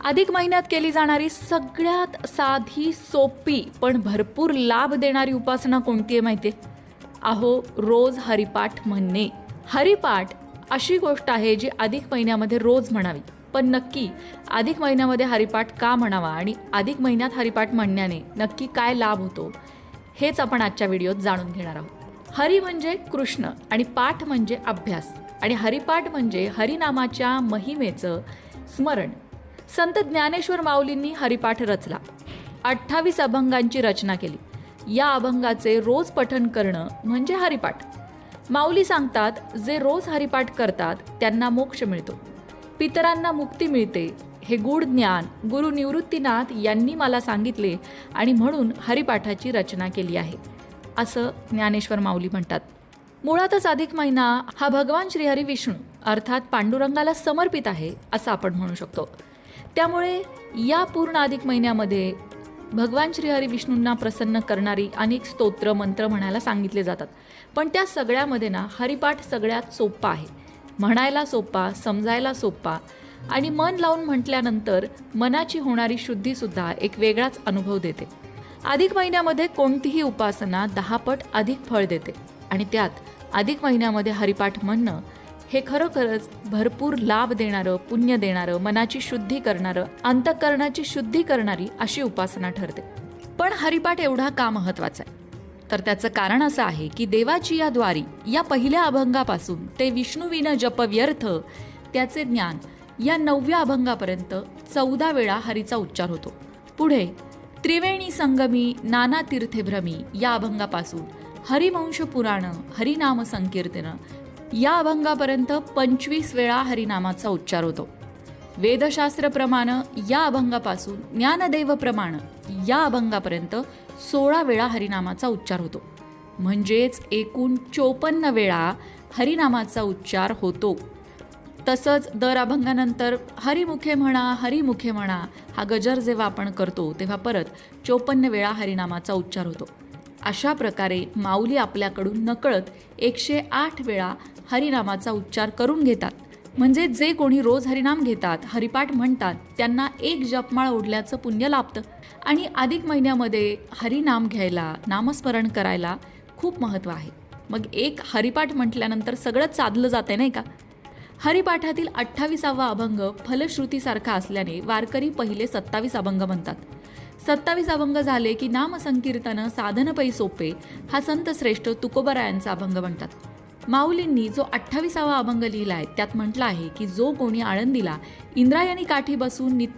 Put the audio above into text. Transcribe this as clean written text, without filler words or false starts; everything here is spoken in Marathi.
अधिक महिन्यात केली जाणारी सगळ्यात साधी, सोपी पण भरपूर लाभ देणारी उपासना कोणती आहे माहिती आहे? अहो, रोज हरिपाठ म्हणणे. हरिपाठ अशी गोष्ट आहे जी अधिक महिन्यामध्ये रोज म्हणावी. पण नक्की अधिक महिन्यामध्ये हरिपाठ का म्हणावा आणि अधिक महिन्यात हरिपाठ म्हणण्याने नक्की काय लाभ होतो, हेच आपण आजच्या व्हिडिओत जाणून घेणार आहोत. हरी म्हणजे कृष्ण आणि पाठ म्हणजे अभ्यास आणि हरिपाठ म्हणजे हरिनामाच्या महिमेचं स्मरण. संत ज्ञानेश्वर माऊलींनी हरिपाठ रचला. 28 अभंगांची रचना केली. या अभंगाचे रोज पठण करणं म्हणजे हरिपाठ. माऊली सांगतात, जे रोज हरिपाठ करतात त्यांना मोक्ष मिळतो, पितरांना मुक्ती मिळते. हे गूढ ज्ञान गुरु निवृत्तीनाथ यांनी मला सांगितले आणि म्हणून हरिपाठाची रचना केली आहे, असं ज्ञानेश्वर माऊली म्हणतात. मुळातच अधिक महिना हा भगवान श्रीहरी विष्णू अर्थात पांडुरंगाला समर्पित आहे असं आपण म्हणू शकतो. त्यामुळे या पूर्ण अधिक महिन्यामध्ये भगवान श्रीहरी विष्णूंना प्रसन्न करणारी अनेक स्तोत्र मंत्र म्हणायला सांगितले जातात. पण त्या सगळ्यामध्ये हरिपाठ सगळ्यात सोपा आहे. म्हणायला सोपा, समजायला सोपा आणि मन लावून म्हटल्यानंतर मनाची होणारी शुद्धीसुद्धा एक वेगळाच अनुभव देते. अधिक महिन्यामध्ये कोणतीही उपासना 10 पट अधिक फळ देते आणि त्यात अधिक महिन्यामध्ये हरिपाठ म्हणणं हे खरोखरच भरपूर लाभ देणारं, पुण्य देणारं, मनाची शुद्धी करणारं, अंतःकरणाची शुद्धी करणारी अशी उपासना ठरते. पण हरिपाठ एवढा का महत्त्वाचा आहे? तर त्याचं कारण असं आहे की देवाची या द्वारी या पहिल्या अभंगापासून ते विष्णुविन जप व्यर्थ त्याचे ज्ञान या 9व्या अभंगापर्यंत 14 वेळा हरीचा उच्चार होतो. पुढे त्रिवेणी संगमी नाना तीर्थे भ्रमी या अभंगापासून हरिवंश पुराण हरिनाम संकीर्तन या अभंगापर्यंत 25 वेळा हरिनामाचा उच्चार होतो. वेदशास्त्रप्रमाण या अभंगापासून ज्ञानदेव प्रमाण या अभंगापर्यंत 16 वेळा हरिनामाचा उच्चार होतो. म्हणजेच एकूण 54 वेळा हरिनामाचा उच्चार होतो. तसंच दर अभंगानंतर हरिमुखे म्हणा हा गजर जेव्हा आपण करतो तेव्हा परत 54 वेळा हरिनामाचा उच्चार होतो. अशा प्रकारे माऊली आपल्याकडून नकळत 108 वेळा हरिनामाचा उच्चार करून घेतात. म्हणजे जे कोणी रोज हरिनाम घेतात, हरिपाठ म्हणतात, त्यांना एक जपमाळ ओढल्याचं पुण्य लाभतं. आणि अधिक महिन्यामध्ये हरिनाम घ्यायला, नामस्मरण करायला खूप महत्त्व आहे. मग एक हरिपाठ म्हटल्यानंतर सगळंच साधलं जाते नाही का? हरिपाठातील 28वा अभंग फलश्रुतीसारखा असल्याने वारकरी पहिले 27 अभंग म्हणतात. 27 अभंग झाले की नामसंकीर्तन साधन पै सोपे हा संत श्रेष्ठ तुकोबरायांचा अभंग म्हणतात. माऊलींनी जो 28वा अभंग लिहिला आहे त्यात म्हटलं आहे की जो कोणी आळंदीला इंद्रायणी काठी बसून नित्य